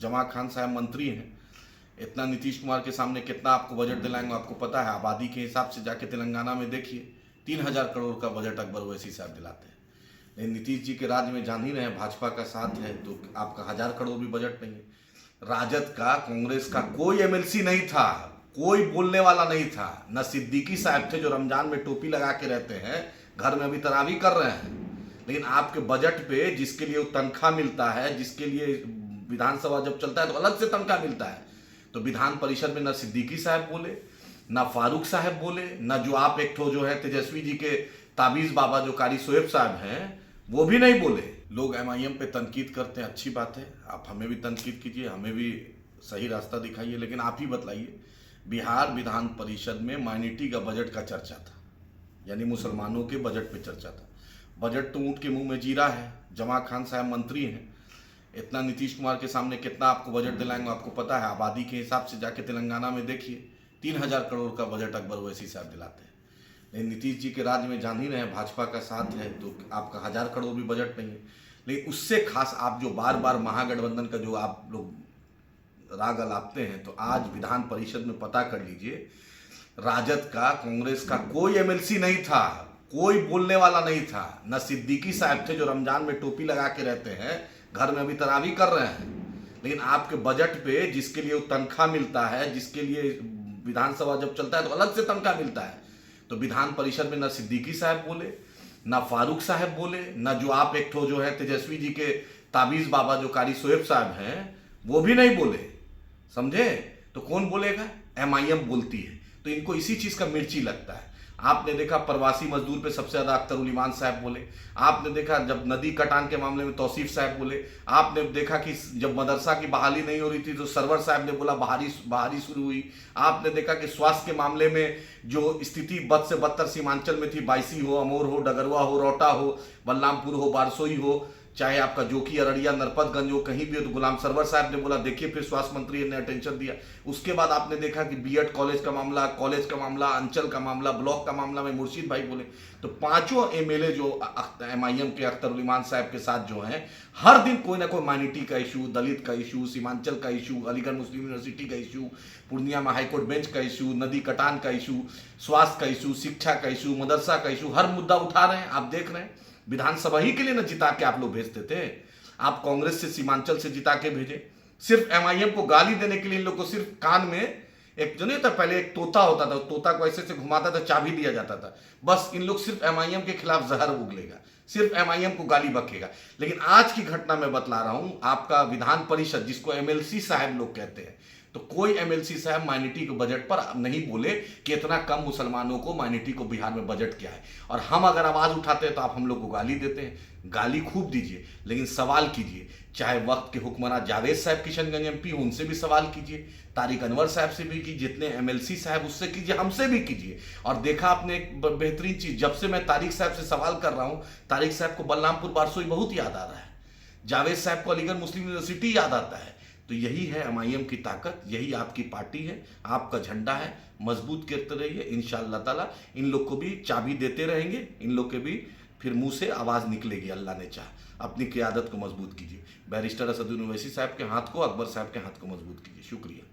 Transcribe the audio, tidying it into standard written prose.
जमा खान साहब मंत्री हैं, इतना नीतीश कुमार के सामने कितना आपको बजट दिलाएंगे आपको पता है। आबादी के हिसाब से जाके तेलंगाना में देखिए 3,000 करोड़ का बजट अकबर ओवैसी साहब दिलाते हैं। लेकिन नीतीश जी के राज्य में जान ही रहे हैं, भाजपा का साथ है तो आपका 1,000 करोड़ भी बजट नहीं है। राजद का, कांग्रेस का कोई एमएलसी नहीं था, कोई बोलने वाला नहीं था। न सिद्दीकी साहब थे जो रमजान में टोपी लगा के रहते हैं, घर में अभी तरावी कर रहे हैं। लेकिन आपके बजट पे जिसके लिए तनख्वाह मिलता है, जिसके लिए विधानसभा जब चलता है तो अलग से तनख्वाह मिलता है, तो विधान परिषद में न सिद्दीकी साहब बोले, न फारूक साहब बोले, न जो आप एक ठो जो है तेजस्वी जी के ताबीज बाबा जो कारी सोएब साहब हैं वो भी नहीं बोले। लोग एमआईएम पे तनकीद करते हैं, अच्छी बात है, आप हमें भी तनकीद कीजिए, हमें भी सही रास्ता दिखाइए। लेकिन आप ही बतलाइए, बिहार विधान परिषद में माइनॉरिटी का बजट का चर्चा था, यानी मुसलमानों के बजट पे चर्चा था। बजट तो ऊँट के मुंह में जीरा है। जमा खान साहब मंत्री हैं, इतना नीतीश कुमार के सामने कितना आपको बजट दिलाएंगे आपको पता है। आबादी के हिसाब से जाके तेलंगाना में देखिए 3,000 करोड़ का बजट अकबर ओवैसी साहब दिलाते हैं। लेकिन नीतीश जी के राज्य में जान ही रहे हैं, भाजपा का साथ है तो आपका 1,000 करोड़ भी बजट नहीं है। लेकिन उससे खास आप जो बार बार महागठबंधन का जो आप लोग राग अलापते हैं, तो आज विधान परिषद में पता कर लीजिए, राजद का, कांग्रेस का कोई एमएलसी नहीं था, कोई बोलने वाला नहीं था। न सिद्दीकी साहब थे जो रमजान में टोपी लगा के रहते हैं, घर में अभी तरावी कर रहे हैं। लेकिन आपके बजट पे जिसके लिए तनख्वाह मिलता है, जिसके लिए विधानसभा जब चलता है तो अलग से तनख्वाह मिलता है, तो विधान परिषद में न सिद्दीकी साहब बोले, न फारूक साहब बोले, न जो आप एक ठो जो है तेजस्वी जी के ताबीज बाबा जो कारी सोएब साहब हैं वो भी नहीं बोले। समझे? तो कौन बोलेगा? एमआईएम बोलती है। तो इनको इसी चीज का मिर्ची लगता है। आपने देखा प्रवासी मजदूर पे सबसे ज्यादा अख्तर उल ईमान साहब बोले, आपने देखा जब नदी कटान के मामले में तौसीफ साहब बोले, आपने देखा कि जब मदरसा की बहाली नहीं हो रही थी तो सरवर साहब ने बोला बहाली शुरू हुई। आपने देखा कि स्वास्थ्य के मामले में जो स्थिति बद से बदतर सीमांचल में थी, बायसी हो, अमोर हो, डगरवा हो, रोहटा हो, बलरामपुर हो, बारसोई हो, चाहे आपका जोकी, अररिया, नरपतगंज हो, कहीं भी हो, तो गुलाम सरवर साहब ने बोला, देखिए फिर स्वास्थ्य मंत्री ने अटेंशन दिया। उसके बाद आपने देखा कि बीएड कॉलेज का मामला, अंचल का मामला, ब्लॉक का मामला में मुर्शीद भाई बोले। तो पांचों एमएलए जो एमआईएम के अख्तर उल ईमान साहब के साथ जो हैं, हर दिन कोई ना कोई माइनॉरिटी का इशू, दलित का इशू, सीमांचल का इशू, अलीगढ़ मुस्लिम यूनिवर्सिटी का इशू, पूर्णिया में हाईकोर्ट बेंच का इशू, नदी कटान का इशू, स्वास्थ्य का इशू, शिक्षा का इशू, मदरसा का इशू, हर मुद्दा उठा रहे हैं। आप देख रहे हैं, विधानसभा ही के लिए ना जिता के आप लोग भेजते थे। आप कांग्रेस से, सीमांचल से जिता के भेजे, सिर्फ एमआईएम को गाली देने के लिए। इन लोग को सिर्फ कान में एक जो नहीं था, पहले एक तोता होता था, तोता को ऐसे से घुमाता था, चाबी दिया जाता था। बस इन लोग सिर्फ एमआईएम के खिलाफ जहर उगलेगा, सिर्फ एमआईएम को गाली बकेगा। लेकिन आज की घटना मैं बतला रहा हूं, आपका विधान परिषद जिसको एमएलसी साहब लोग कहते हैं, तो कोई एमएलसी साहब माइनॉरिटी के बजट पर नहीं बोले कि इतना कम मुसलमानों को, माइनॉरिटी को बिहार में बजट क्या है। और हम अगर आवाज उठाते हैं तो आप हम लोग को गाली देते हैं। गाली खूब दीजिए, लेकिन सवाल कीजिए। चाहे वक्त के हुक्मरान जावेद साहब किशनगंज एमपी, उनसे भी सवाल कीजिए, तारिक अनवर साहब से भी कीजिए, जितने एमएलसी साहब उससे कीजिए, हमसे भी कीजिए। और देखा आपने एक बेहतरीन चीज, जब से मैं तारिक साहब से सवाल कर रहा हूं, तारिक साहब को बलरामपुर बारसोई बहुत याद आ रहा है, जावेद साहब को अलीगढ़ मुस्लिम यूनिवर्सिटी याद आता है। तो यही है एमआईएम की ताकत, यही आपकी पार्टी है, आपका झंडा है। मजबूत करते रहिए, इंशाअल्लाह ताला इन लोग को भी चाबी देते रहेंगे, इन लोग के भी फिर मुंह से आवाज निकलेगी, अल्लाह ने चाहा। अपनी क़यादत को मजबूत कीजिए। बैरिस्टर असदुद्दीन ओवैसी साहब के हाथ को, अकबर साहब के हाथ को मजबूत कीजिए। शुक्रिया।